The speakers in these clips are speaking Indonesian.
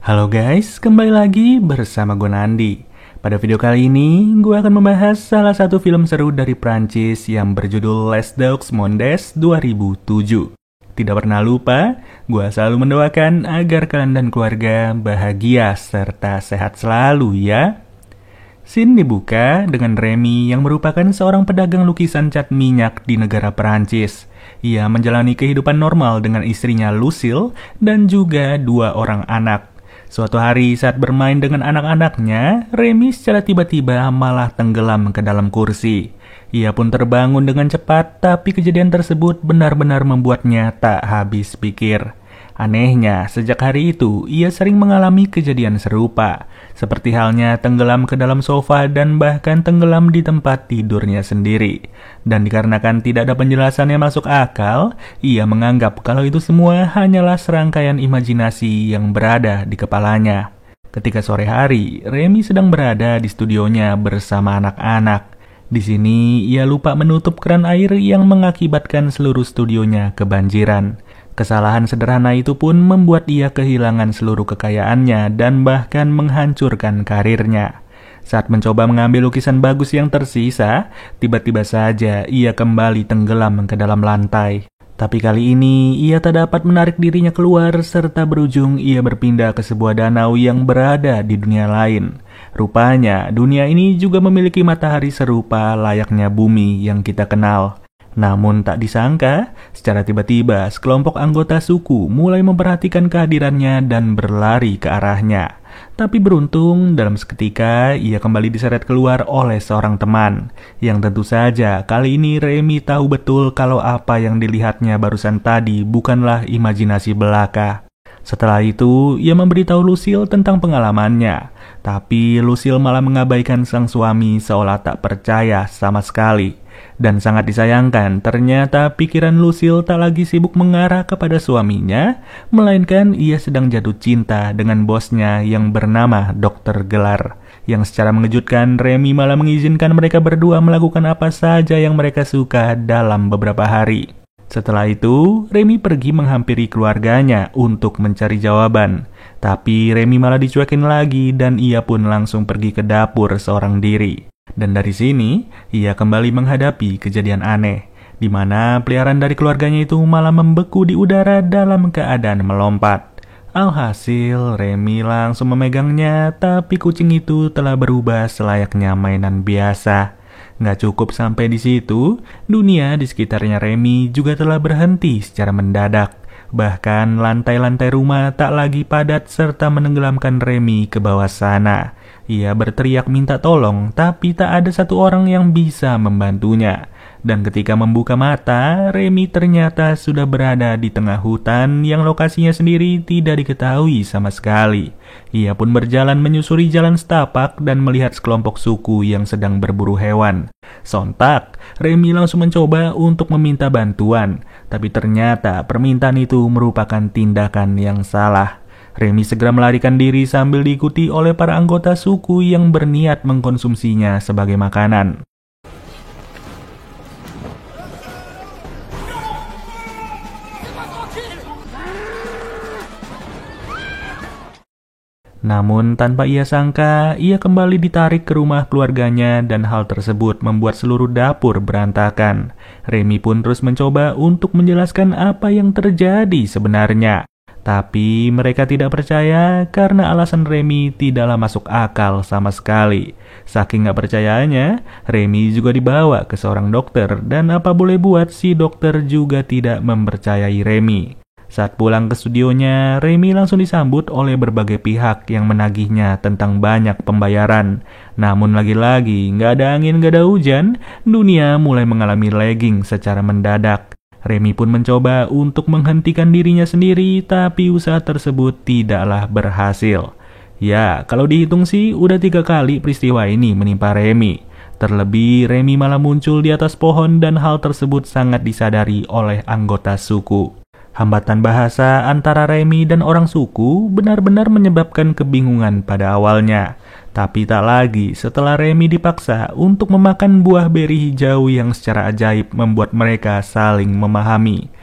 Halo guys, kembali lagi bersama gue Nandi. Pada video kali ini, gue akan membahas salah satu film seru dari Prancis yang berjudul Les Deux Mondes 2007. Tidak pernah lupa, gue selalu mendoakan agar kalian dan keluarga bahagia serta sehat selalu ya. Scene dibuka dengan Remy yang merupakan seorang pedagang lukisan cat minyak di negara Perancis. Ia menjalani kehidupan normal dengan istrinya Lucille dan juga 2 orang anak. Suatu hari saat bermain dengan anak-anaknya, Remy secara tiba-tiba malah tenggelam ke dalam kursi. Ia pun terbangun dengan cepat, tapi kejadian tersebut benar-benar membuatnya tak habis pikir. Anehnya, sejak hari itu, ia sering mengalami kejadian serupa. Seperti halnya tenggelam ke dalam sofa dan bahkan tenggelam di tempat tidurnya sendiri. Dan dikarenakan tidak ada penjelasan yang masuk akal, ia menganggap kalau itu semua hanyalah serangkaian imajinasi yang berada di kepalanya. Ketika sore hari, Remy sedang berada di studionya bersama anak-anak. Di sini, ia lupa menutup keran air yang mengakibatkan seluruh studionya kebanjiran. Kesalahan sederhana itu pun membuat ia kehilangan seluruh kekayaannya dan bahkan menghancurkan karirnya. Saat mencoba mengambil lukisan bagus yang tersisa, tiba-tiba saja ia kembali tenggelam ke dalam lantai. Tapi kali ini ia tak dapat menarik dirinya keluar serta berujung ia berpindah ke sebuah danau yang berada di dunia lain. Rupanya dunia ini juga memiliki matahari serupa layaknya bumi yang kita kenal. Namun tak disangka, secara tiba-tiba sekelompok anggota suku mulai memperhatikan kehadirannya dan berlari ke arahnya. Tapi beruntung, dalam seketika ia kembali diseret keluar oleh seorang teman. Yang tentu saja kali ini Remy tahu betul kalau apa yang dilihatnya barusan tadi bukanlah imajinasi belaka. Setelah itu, ia memberitahu Lucille tentang pengalamannya. Tapi Lucille malah mengabaikan sang suami seolah tak percaya sama sekali. Dan sangat disayangkan, ternyata pikiran Lucille tak lagi sibuk mengarah kepada suaminya, melainkan ia sedang jatuh cinta dengan bosnya yang bernama Dr. Gelar. Yang secara mengejutkan, Remy malah mengizinkan mereka berdua melakukan apa saja yang mereka suka dalam beberapa hari. Setelah itu, Remy pergi menghampiri keluarganya untuk mencari jawaban. Tapi Remy malah dicuekin lagi dan ia pun langsung pergi ke dapur seorang diri. Dan dari sini, ia kembali menghadapi kejadian aneh, di mana peliharaan dari keluarganya itu malah membeku di udara dalam keadaan melompat. Alhasil, Remy langsung memegangnya, tapi kucing itu telah berubah selayaknya mainan biasa. Nggak cukup sampai di situ, dunia di sekitarnya Remy juga telah berhenti secara mendadak. Bahkan lantai-lantai rumah tak lagi padat serta menenggelamkan Remy ke bawah sana. Ia berteriak minta tolong, tapi tak ada satu orang yang bisa membantunya. Dan ketika membuka mata, Remy ternyata sudah berada di tengah hutan yang lokasinya sendiri tidak diketahui sama sekali. Ia pun berjalan menyusuri jalan setapak dan melihat sekelompok suku yang sedang berburu hewan. Sontak, Remy langsung mencoba untuk meminta bantuan, tapi ternyata permintaan itu merupakan tindakan yang salah. Remy segera melarikan diri sambil diikuti oleh para anggota suku yang berniat mengkonsumsinya sebagai makanan. Namun tanpa ia sangka, ia kembali ditarik ke rumah keluarganya dan hal tersebut membuat seluruh dapur berantakan. Remy pun terus mencoba untuk menjelaskan apa yang terjadi sebenarnya. Tapi mereka tidak percaya karena alasan Remy tidaklah masuk akal sama sekali. Saking gak percayanya, Remy juga dibawa ke seorang dokter dan apa boleh buat si dokter juga tidak mempercayai Remy. Saat pulang ke studionya, Remy langsung disambut oleh berbagai pihak yang menagihnya tentang banyak pembayaran. Namun lagi-lagi, gak ada angin gak ada hujan, dunia mulai mengalami lagging secara mendadak. Remy pun mencoba untuk menghentikan dirinya sendiri, tapi usaha tersebut tidaklah berhasil. Ya, kalau dihitung sih udah 3 kali peristiwa ini menimpa Remy. Terlebih, Remy malah muncul di atas pohon dan hal tersebut sangat disadari oleh anggota suku. Hambatan bahasa antara Remy dan orang suku benar-benar menyebabkan kebingungan pada awalnya. Tapi tak lagi setelah Remy dipaksa untuk memakan buah beri hijau yang secara ajaib membuat mereka saling memahami.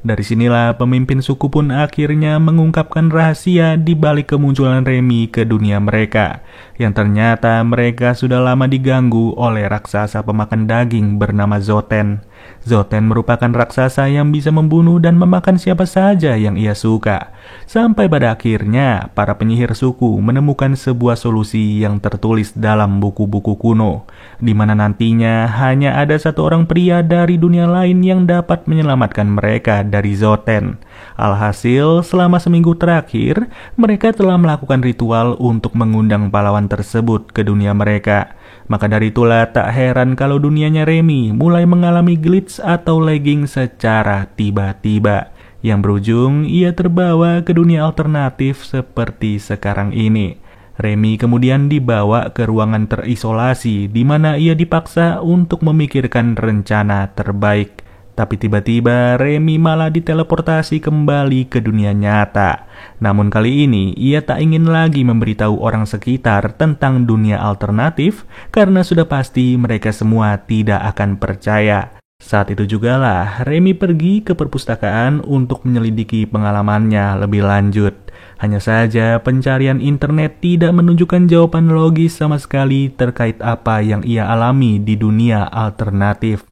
Dari sinilah pemimpin suku pun akhirnya mengungkapkan rahasia di balik kemunculan Remy ke dunia mereka, yang ternyata mereka sudah lama diganggu oleh raksasa pemakan daging bernama Zoten. Zoten merupakan raksasa yang bisa membunuh dan memakan siapa saja yang ia suka. Sampai pada akhirnya, para penyihir suku menemukan sebuah solusi yang tertulis dalam buku-buku kuno, di mana nantinya hanya ada satu orang pria dari dunia lain yang dapat menyelamatkan mereka dari Zoten. Alhasil, selama seminggu terakhir, mereka telah melakukan ritual untuk mengundang pahlawan tersebut ke dunia mereka. Maka dari itulah tak heran kalau dunianya Remy mulai mengalami glitch atau lagging secara tiba-tiba, yang berujung ia terbawa ke dunia alternatif seperti sekarang ini. Remy kemudian dibawa ke ruangan terisolasi di mana ia dipaksa untuk memikirkan rencana terbaik. Tapi tiba-tiba Remy malah diteleportasi kembali ke dunia nyata. Namun kali ini ia tak ingin lagi memberitahu orang sekitar tentang dunia alternatif karena sudah pasti mereka semua tidak akan percaya. Saat itu jugalah Remy pergi ke perpustakaan untuk menyelidiki pengalamannya lebih lanjut. Hanya saja pencarian internet tidak menunjukkan jawaban logis sama sekali terkait apa yang ia alami di dunia alternatif.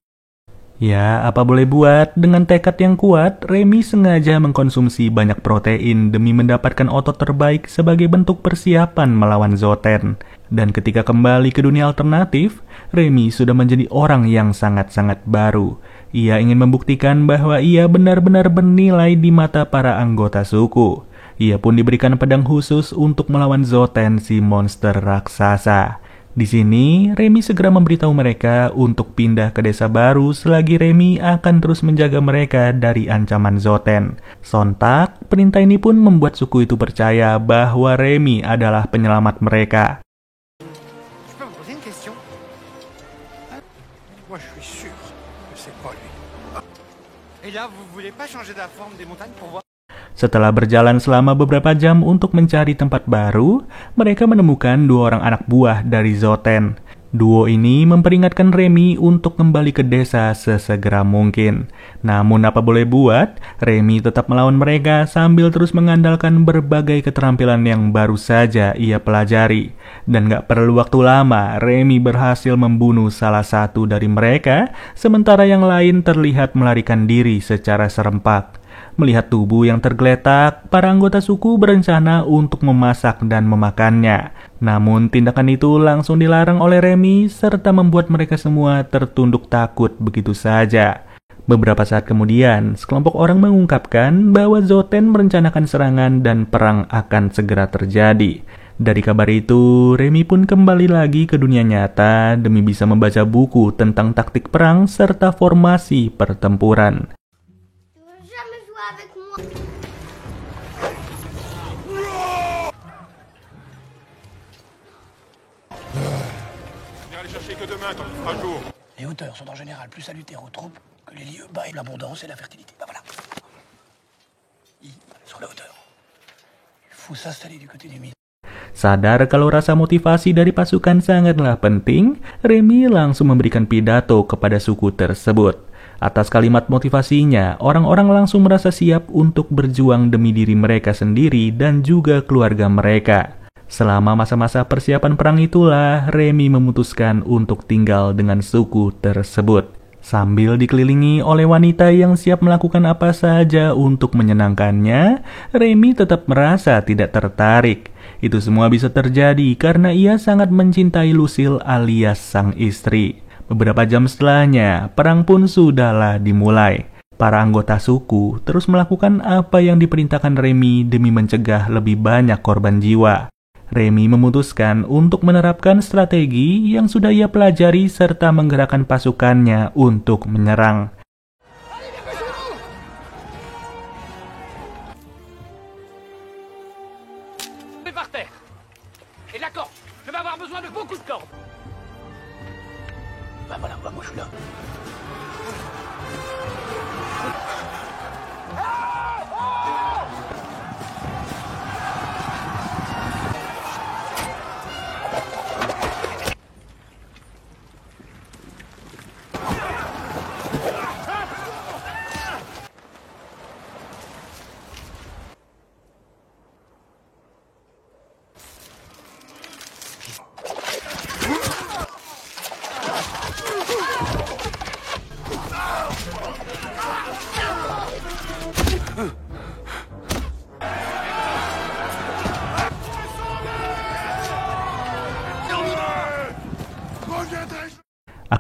Ya, apa boleh buat, dengan tekad yang kuat, Remy sengaja mengkonsumsi banyak protein demi mendapatkan otot terbaik sebagai bentuk persiapan melawan Zoten. Dan ketika kembali ke dunia alternatif, Remy sudah menjadi orang yang sangat-sangat baru. Ia ingin membuktikan bahwa ia benar-benar bernilai di mata para anggota suku. Ia pun diberikan pedang khusus untuk melawan Zoten, si monster raksasa. Di sini, Remy segera memberitahu mereka untuk pindah ke desa baru selagi Remy akan terus menjaga mereka dari ancaman Zoten. Sontak, perintah ini pun membuat suku itu percaya bahwa Remy adalah penyelamat mereka. Setelah berjalan selama beberapa jam untuk mencari tempat baru, mereka menemukan dua orang anak buah dari Zoten. Duo ini memperingatkan Remy untuk kembali ke desa sesegera mungkin. Namun apa boleh buat, Remy tetap melawan mereka sambil terus mengandalkan berbagai keterampilan yang baru saja ia pelajari. Dan gak perlu waktu lama, Remy berhasil membunuh salah satu dari mereka, sementara yang lain terlihat melarikan diri secara serempak. Melihat tubuh yang tergeletak, para anggota suku berencana untuk memasak dan memakannya. Namun tindakan itu langsung dilarang oleh Remy serta membuat mereka semua tertunduk takut begitu saja. Beberapa saat kemudian, sekelompok orang mengungkapkan bahwa Zoten merencanakan serangan dan perang akan segera terjadi. Dari kabar itu, Remy pun kembali lagi ke dunia nyata demi bisa membaca buku tentang taktik perang serta formasi pertempuran. Les hauteurs sont en général plus salutaires aux troupes que les lieux bas et l'abondance et la fertilité. Ben voilà. Sur la hauteur. Il faut s'installer du côté du mythe. Sadar kalau rasa motivasi dari pasukan sangatlah penting, Remy langsung memberikan pidato kepada suku tersebut. Atas kalimat motivasinya, orang-orang langsung merasa siap untuk berjuang demi diri mereka sendiri dan juga keluarga mereka. Selama masa-masa persiapan perang itulah, Remy memutuskan untuk tinggal dengan suku tersebut. Sambil dikelilingi oleh wanita yang siap melakukan apa saja untuk menyenangkannya, Remy tetap merasa tidak tertarik. Itu semua bisa terjadi karena ia sangat mencintai Lucille alias sang istri. Beberapa jam setelahnya, perang pun sudahlah dimulai. Para anggota suku terus melakukan apa yang diperintahkan Remy demi mencegah lebih banyak korban jiwa. Remy memutuskan untuk menerapkan strategi yang sudah ia pelajari serta menggerakkan pasukannya untuk menyerang.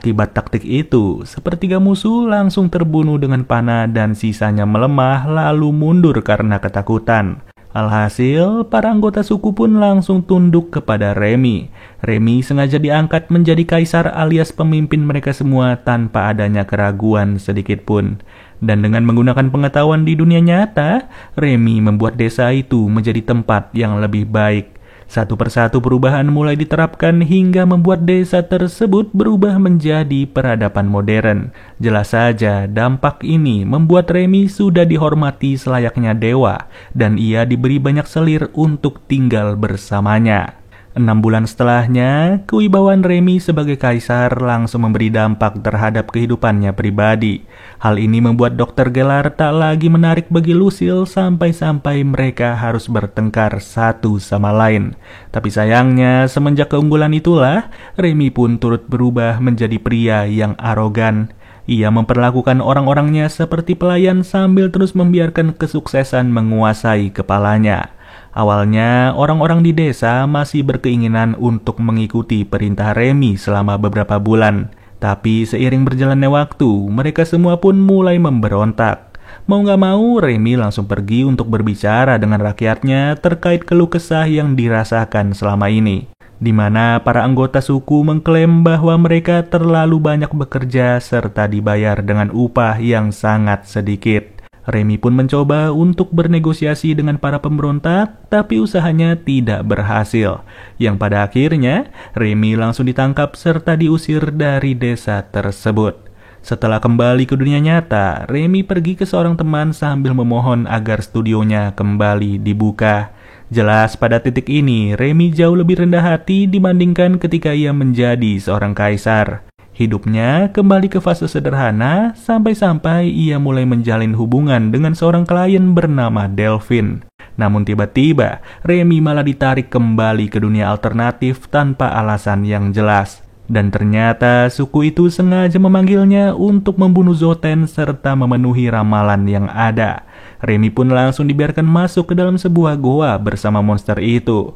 Akibat taktik itu, sepertiga musuh langsung terbunuh dengan panah dan sisanya melemah lalu mundur karena ketakutan. Alhasil, para anggota suku pun langsung tunduk kepada Remy. Remy sengaja diangkat menjadi kaisar alias pemimpin mereka semua tanpa adanya keraguan sedikit pun. Dan dengan menggunakan pengetahuan di dunia nyata, Remy membuat desa itu menjadi tempat yang lebih baik. Satu persatu perubahan mulai diterapkan hingga membuat desa tersebut berubah menjadi peradaban modern. Jelas saja, dampak ini membuat Remy sudah dihormati selayaknya dewa, dan ia diberi banyak selir untuk tinggal bersamanya. 6 bulan setelahnya, kewibawaan Remy sebagai kaisar langsung memberi dampak terhadap kehidupannya pribadi. Hal ini membuat Dr. Gellar tak lagi menarik bagi Lucille sampai-sampai mereka harus bertengkar satu sama lain. Tapi sayangnya, semenjak keunggulan itulah, Remy pun turut berubah menjadi pria yang arogan. Ia memperlakukan orang-orangnya seperti pelayan sambil terus membiarkan kesuksesan menguasai kepalanya. Awalnya, orang-orang di desa masih berkeinginan untuk mengikuti perintah Remy selama beberapa bulan. Tapi seiring berjalannya waktu, mereka semua pun mulai memberontak. Mau gak mau, Remy langsung pergi untuk berbicara dengan rakyatnya terkait keluh kesah yang dirasakan selama ini. Di mana para anggota suku mengklaim bahwa mereka terlalu banyak bekerja serta dibayar dengan upah yang sangat sedikit. Remy pun mencoba untuk bernegosiasi dengan para pemberontak, tapi usahanya tidak berhasil. Yang pada akhirnya, Remy langsung ditangkap serta diusir dari desa tersebut. Setelah kembali ke dunia nyata, Remy pergi ke seorang teman sambil memohon agar studionya kembali dibuka. Jelas pada titik ini, Remy jauh lebih rendah hati dibandingkan ketika ia menjadi seorang kaisar. Hidupnya kembali ke fase sederhana sampai-sampai ia mulai menjalin hubungan dengan seorang klien bernama Delphine. Namun tiba-tiba, Remy malah ditarik kembali ke dunia alternatif tanpa alasan yang jelas. Dan ternyata suku itu sengaja memanggilnya untuk membunuh Zoten serta memenuhi ramalan yang ada. Remy pun langsung dibiarkan masuk ke dalam sebuah goa bersama monster itu.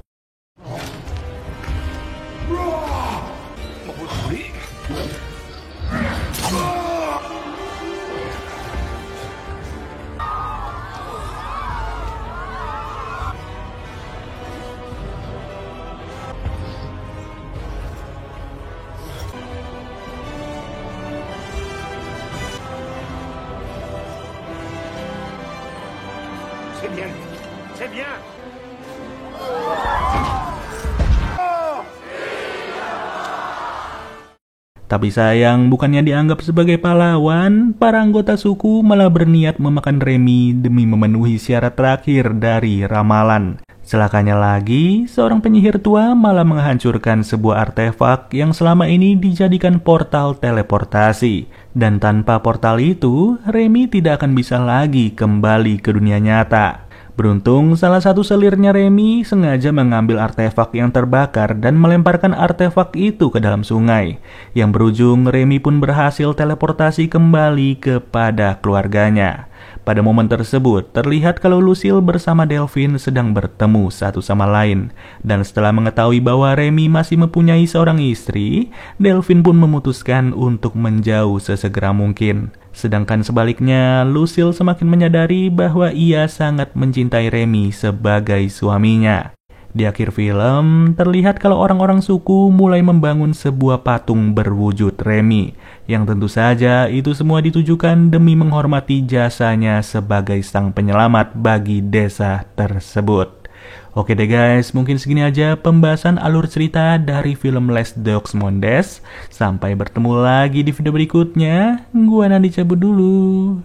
C'est bien, c'est bien. Tapi sayang, bukannya dianggap sebagai pahlawan, para anggota suku malah berniat memakan Remy demi memenuhi syarat terakhir dari ramalan. Celakanya lagi, seorang penyihir tua malah menghancurkan sebuah artefak yang selama ini dijadikan portal teleportasi. Dan tanpa portal itu, Remy tidak akan bisa lagi kembali ke dunia nyata. Beruntung, salah satu selirnya Remy sengaja mengambil artefak yang terbakar dan melemparkan artefak itu ke dalam sungai. Yang berujung, Remy pun berhasil teleportasi kembali kepada keluarganya. Pada momen tersebut, terlihat kalau Lucille bersama Delphine sedang bertemu satu sama lain. Dan setelah mengetahui bahwa Remy masih mempunyai seorang istri, Delphine pun memutuskan untuk menjauh sesegera mungkin. Sedangkan sebaliknya, Lucille semakin menyadari bahwa ia sangat mencintai Remy sebagai suaminya. Di akhir film, terlihat kalau orang-orang suku mulai membangun sebuah patung berwujud Remy, yang tentu saja itu semua ditujukan demi menghormati jasanya sebagai sang penyelamat bagi desa tersebut. Oke deh guys, mungkin segini aja pembahasan alur cerita dari film Les Deux Mondes. Sampai bertemu lagi di video berikutnya. Gua Nandi cabut dulu.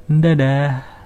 Dadah.